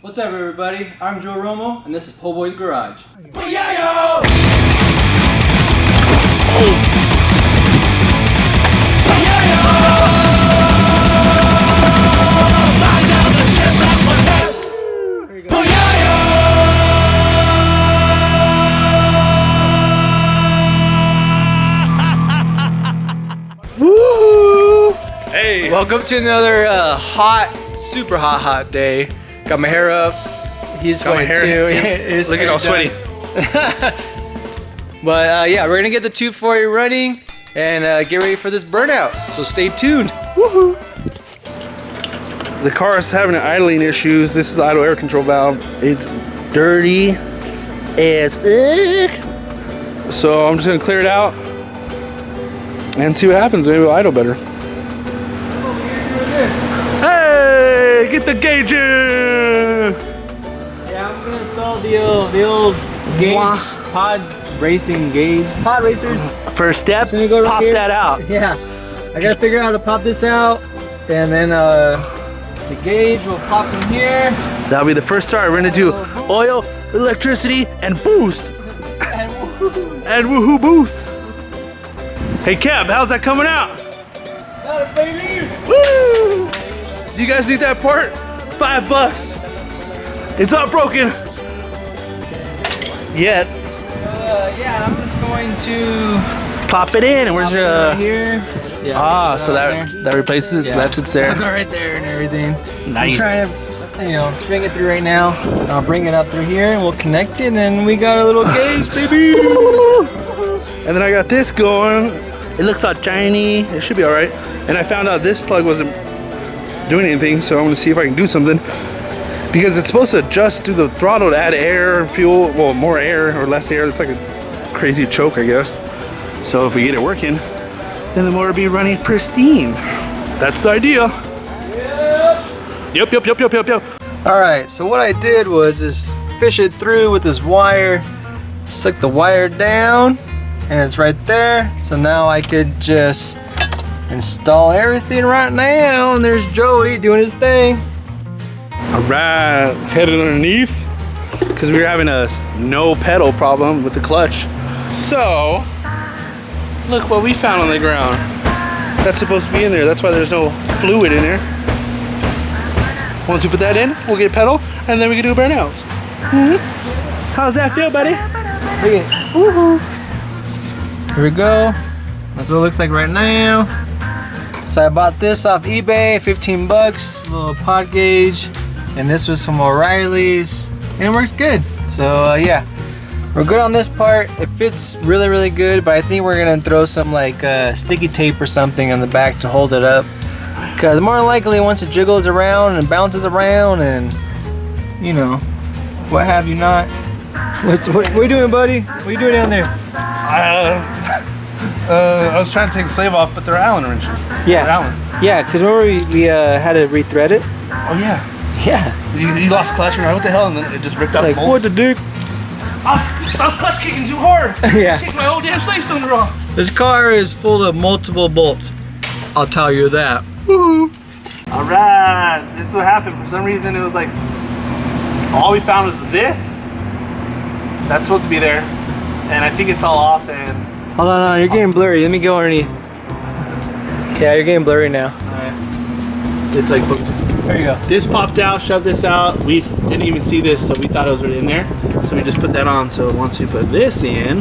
What's up, everybody? I'm Joe Romo, and this is POHBOYS Garage. Woo! Hey! Welcome to another super hot day. Got my hair up. He's sweating too. He's looking all sweaty. But yeah, we're gonna get the 240 running and get ready for this burnout. So stay tuned. Woohoo! The car is having idling issues. This is the idle air control valve. It's dirty as fuck. So I'm just gonna clear it out and see what happens. Maybe it'll idle better. Hey, get the gauge in! Yeah, I'm gonna install the old gauge pod racers. First step, Go pop here. that out. Yeah, I gotta figure out how to pop this out, and then the gauge will pop in here. That'll be the first start. We're gonna do oil, electricity, and boost. And woohoo boost. Hey Kev, how's that coming out? Got it, baby! Woo! Do you guys need that part? $5. It's not broken yet. Yeah, I'm just going to Pop it in, and where's your? right here. Yeah. So that replaces. Yeah. So that's it's there. I'll go right there and everything. Nice. I'm trying to, string it through right now. I'll bring it up through here and we'll connect it, and we got a little gauge, baby. And then I got this going. It looks all shiny. It should be all right. And I found out this plug wasn't doing anything, so I'm gonna see if I can do something. Because it's supposed to adjust through the throttle to add air, fuel, well, more air or less air. It's like a crazy choke, I guess. So if we get it working, then the motor will be running pristine. That's the idea. Yep. All right, so what I did was just fish it through with this wire, suck the wire down, and it's right there. So now I could just install everything right now, and there's Joey doing his thing. All right, headed underneath because we were having a no pedal problem with the clutch. So, look what we found on the ground. That's supposed to be in there. That's why there's no fluid in there. Once we put that in, we'll get a pedal, and then we can do burnouts. How's that feel, buddy? Look at it. Woohoo! Here we go. That's what it looks like right now. So I bought this off eBay, 15 bucks, little pod gauge, and this was from O'Reilly's, and it works good. So yeah, we're good on this part. It fits really, really good, but I think we're gonna throw some like sticky tape or something on the back to hold it up. Because more than likely, once it jiggles around and bounces around and, what have you not. What are you doing, buddy? What are you doing down there? I was trying to take the sleeve off, but they're Allen wrenches. Yeah. They're Allens. Yeah, because remember we had to rethread it? Oh yeah. Yeah. You lost clutch, and what the hell, and then it just ripped out Like, the bolts. what the dick? I was clutch kicking too hard. Yeah. Kicked my whole damn slave cylinder off. This car is full of multiple bolts. I'll tell you that. Woo! All right, this is what happened. For some reason, it was like all we found was this. That's supposed to be there, and I think it fell off. And Hold on, you're getting blurry. Let me go underneath. Yeah, you're getting blurry now. it's like There you go. this popped out, shoved this out. We didn't even see this, so we thought it was already in there. So we just put that on. So once we put this in,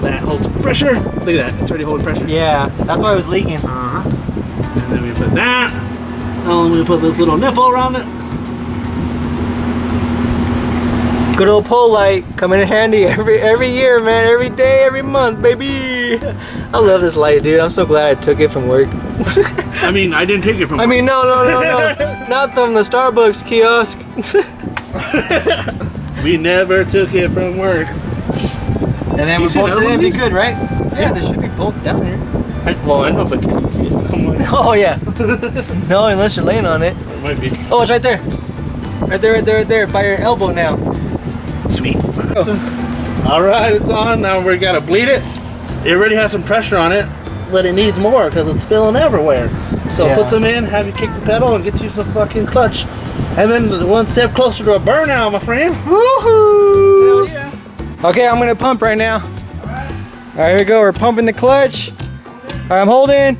that holds pressure. Look at that, it's already holding pressure. Yeah, that's why it was leaking. And then we put that. And then we put this little nipple around it. Good old pole light coming in handy every year, man. Every day, every month, baby. I love this light, dude. I'm so glad I took it from work. I mean, I didn't take it from. I mean, no. Not from the Starbucks kiosk. We never took it from work. And then we bolted it in. Be good, right? Yeah, there should be bolt down here. I know, but can you see it? Come on. Oh yeah. No, unless you're laying on it. It might be. Oh, it's right there. Right there, by your elbow now. Sweet. All right, it's on. Now we gotta bleed it. It already has some pressure on it, but it needs more because it's spilling everywhere. So Yeah. put them in, have you kick the pedal, and get you some fucking clutch. And then one step closer to a burnout, my friend. Woohoo! Yeah. Okay, I'm gonna pump right now. All right, here we go. We're pumping the clutch. All right, I'm holding.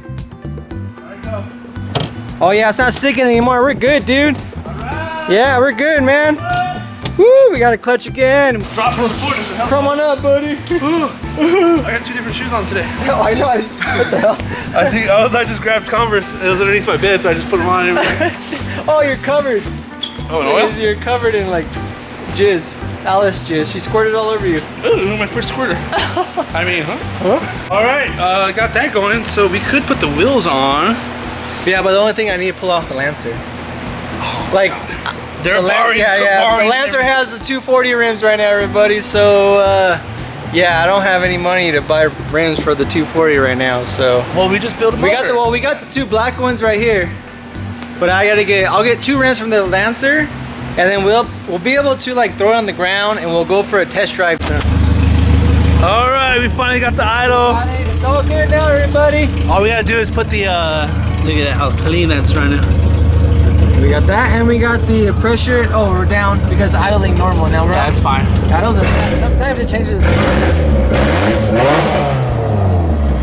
Oh yeah, it's not sticking anymore. We're good, dude. Yeah, we're good, man. Woo! We got a clutch again. Drop from the foot. Come on up, buddy. I got 2 different shoes on today. Oh, I know. What the hell? I just grabbed Converse. It was underneath my bed, so I just put them on. Oh, you're covered. Oh, in oil? You're covered in like jizz. Alice jizz. She squirted all over you. Ooh, my first squirter. I mean, huh? All right, got that going. So we could put the wheels on. Yeah, but the only thing I need to pull off the Lancer. Like, They're borrowing. The Lancer has the 240 rims right now, everybody. So, yeah, I don't have any money to buy rims for the 240 right now. So, Well, we just built a motor. we got the 2 black ones right here. But I'll get 2 rims from the Lancer, and then we'll be able to like throw it on the ground, and we'll go for a test drive. All right, we finally got the idle. It's all good now, everybody. All we gotta do is put the, look at that, how clean that's running. We got that, and we got the pressure. Oh, we're down because idling normal now. Yeah, that's fine. Sometimes it changes.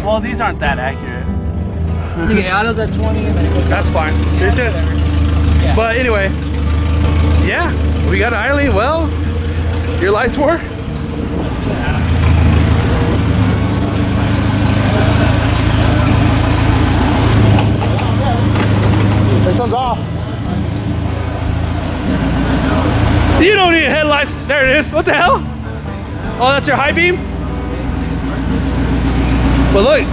Well, these aren't that accurate. Yeah, idle's at 20, and then it goes. That's fine. Yeah. But anyway, yeah, we got idling. Well, your lights work. This one's off. You don't need headlights. There it is. What the hell? Oh, that's your high beam? But look,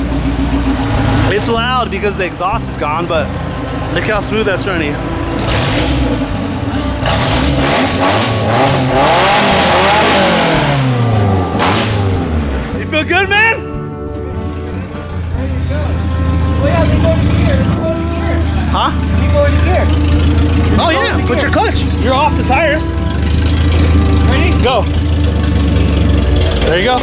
it's loud because the exhaust is gone, but look how smooth that's running. You feel good, man? Oh yeah, they go to gear. Let's go to gear. Huh? You go to gear. Oh yeah, put your clutch. You're off the tires. Ready? Go. There you go.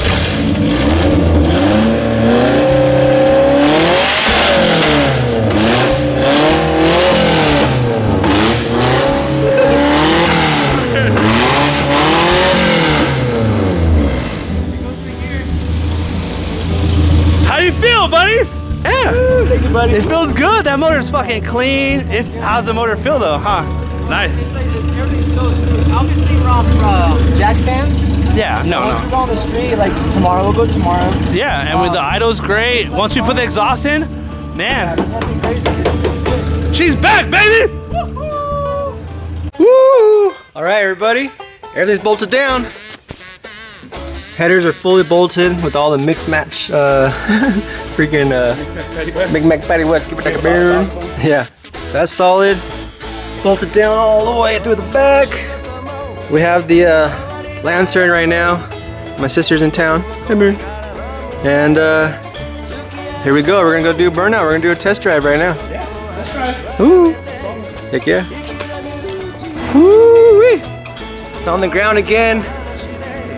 How do you feel, buddy? Yeah. Thank you, buddy. It feels good. That motor's fucking clean. How's the motor feel though? Huh? Nice. Everything's so smooth. Obviously, we're on jack stands. Yeah, Once we go on the street, like tomorrow, we'll go tomorrow. Yeah, and with the idle's great. Once we put the exhaust in, man. Nothing crazy. She's back, baby! Woo! All right, everybody. Everything's bolted down. Headers are fully bolted with all the mix match freaking Mac Patty Wet. Give it like a bear. Yeah, that's solid. It's bolted down all the way through the back. We have the Lancer in right now. My sister's in town. And here we go. We're gonna go do Burnout. We're gonna do a test drive right now. Yeah, let's try. Ooh. Heck yeah. Woo-wee. It's on the ground again.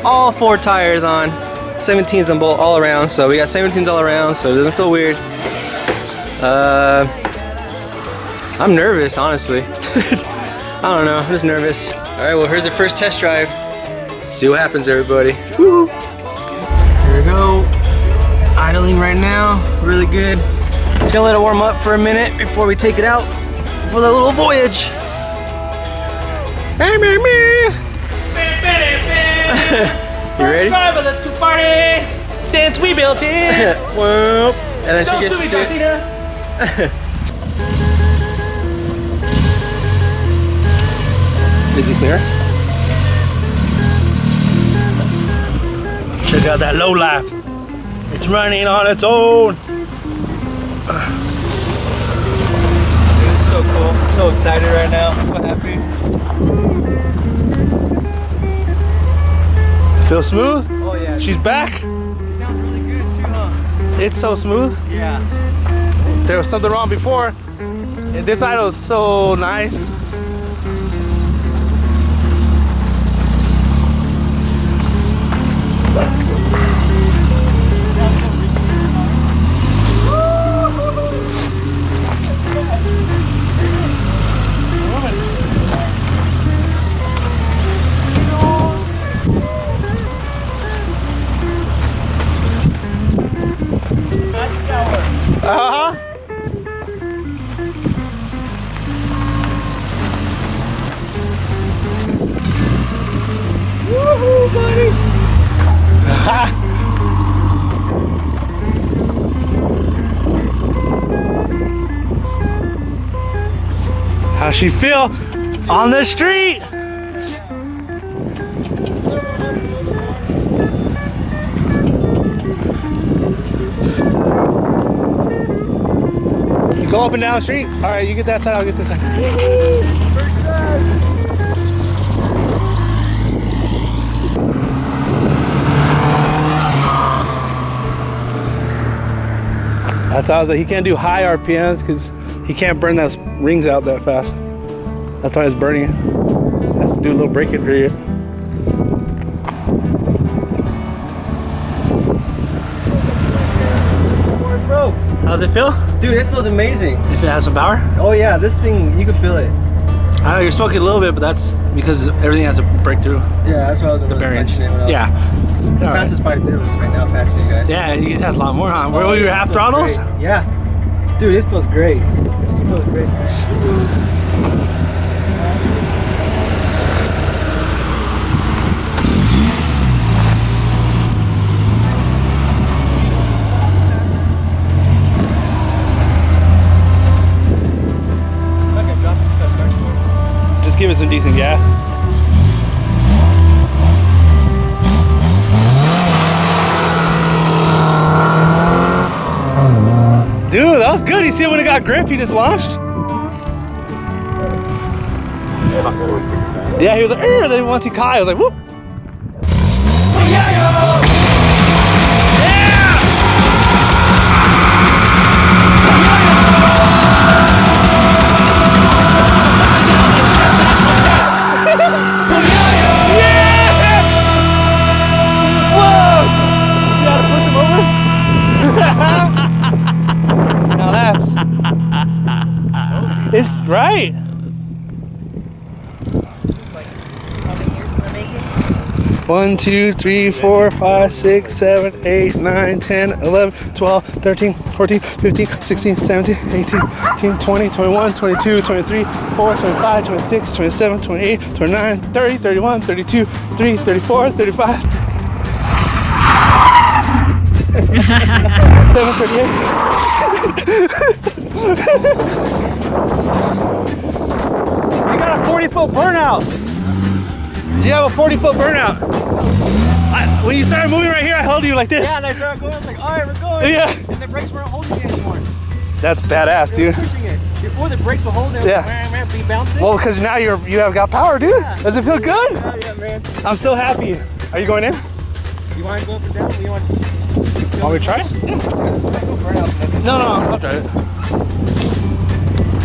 All 4 tires on. 17s on both all around. So we got 17s all around, so it doesn't feel weird. I'm nervous, honestly. I don't know, I'm just nervous. All right, well, here's the first test drive. See what happens, everybody. Woo. Here we go. Idling right now, really good. It's gonna let it warm up for a minute before we take it out for the little voyage. Hey, me. You ready? Drive a 240 since we built it. Whoop. And then she gets to sit. Is it clear? Check out that low life. It's running on its own. This is so cool. I'm so excited right now. I'm so happy. Feel smooth? Oh yeah. She's back. She sounds really good too, huh? It's so smooth. Yeah. There was something wrong before. And this idle is so nice. How's she feel on the street? You go up and down the street. All right, you get that side, I'll get this side. That's how I was like, he can't do high RPMs because he can't burn those rings out that fast. That's why it's burning it. Has to do a little break-in period. How's it feel? Dude, it feels amazing. If it has some power? Oh yeah, this thing, you can feel it. I know you're smoking a little bit, but that's because everything has to break through. Yeah, that's what I was The bearings. Yeah. The fastest pipe there was right now passing you guys. Yeah, it has a lot more, huh? Where were you half throttles? Great. Yeah. Dude, it feels great. It feels great. Just give it some decent gas. Dude, that was good. You see when it got grip, he just launched. Yeah, he was like, then once he caught, I was like, whoop. It's right. One, 2, 3, 4, 5, 6, 7, 8, 9, 10, 11, 12, 13, 14, 15, 16, 17, 18, 19, 20, 21, 22, 23, 24, 25, 26, 27, 28, 29, 30, 31, 32, 33, 34, 35. 7, 38. You got a 40-foot burnout. You have a 40-foot burnout. When you started moving right here, I held you like this. Yeah, and I started going, I was like, all right, we're going. Yeah. And the brakes weren't holding it anymore. That's badass, dude. Pushing it. Before the brakes were holding it, yeah. Be bouncing. Well, because now you have got power, dude. Yeah. Does it feel good? Yeah, man. I'm so happy. Are you going in? You want to go up and down? Or you want we try it? No, I'll try it.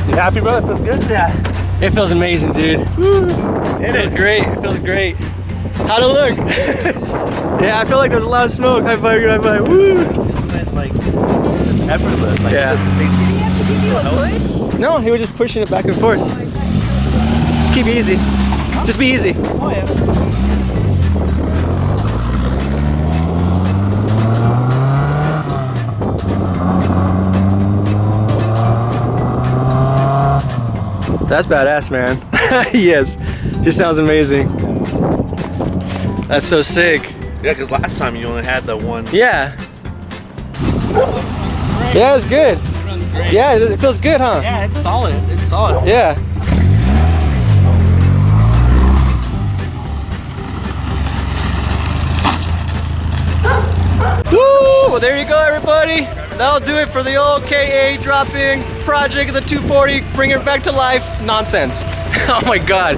You happy, bro? It feels good? Yeah. It feels amazing, dude. Woo. It feels great. It feels great. How'd it look? Yeah, I feel like there's a lot of smoke. High five, high five. Woo! This went like effortless. Like, Yeah. Did he have to give you a push? No, he was just pushing it back and forth. Just keep it easy. Just be easy. Oh, yeah. That's badass, man. Yes. Just sounds amazing. That's so sick. Yeah, because last time you only had the one. Yeah. Yeah, it's good. It runs great. Yeah, it feels good, huh? Yeah, it's solid. It's solid. Yeah. Woo! Well, there you go, everybody. That'll do it for the old KA drop-in project of the 240. Bring it back to life. Nonsense. Oh my God.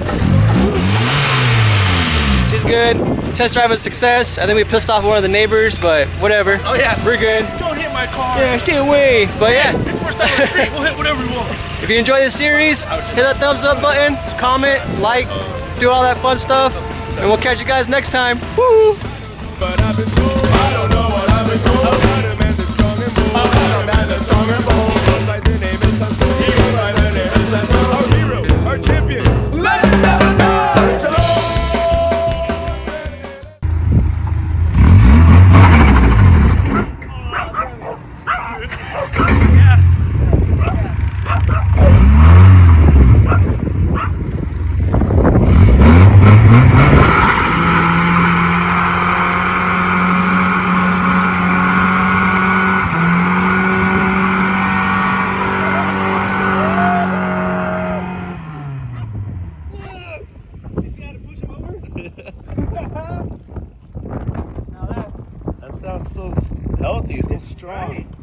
She's good. Test drive was a success. I think we pissed off one of the neighbors, but whatever. Oh yeah, We're good. don't hit my car. Yeah, stay away. But yeah. It's first time on the street. We'll hit whatever we want. If you enjoy this series, hit that thumbs up button, comment, like, do all that fun stuff, and we'll catch you guys next time. Woo! But I've been told, I don't know what I've been told. About a man that's strong and bold. About a man that's strong and bold. Goes by the name is Santos. He goes by the name is Santos. Our hero, our champion, legend never die. Shalom. healthy, so strong.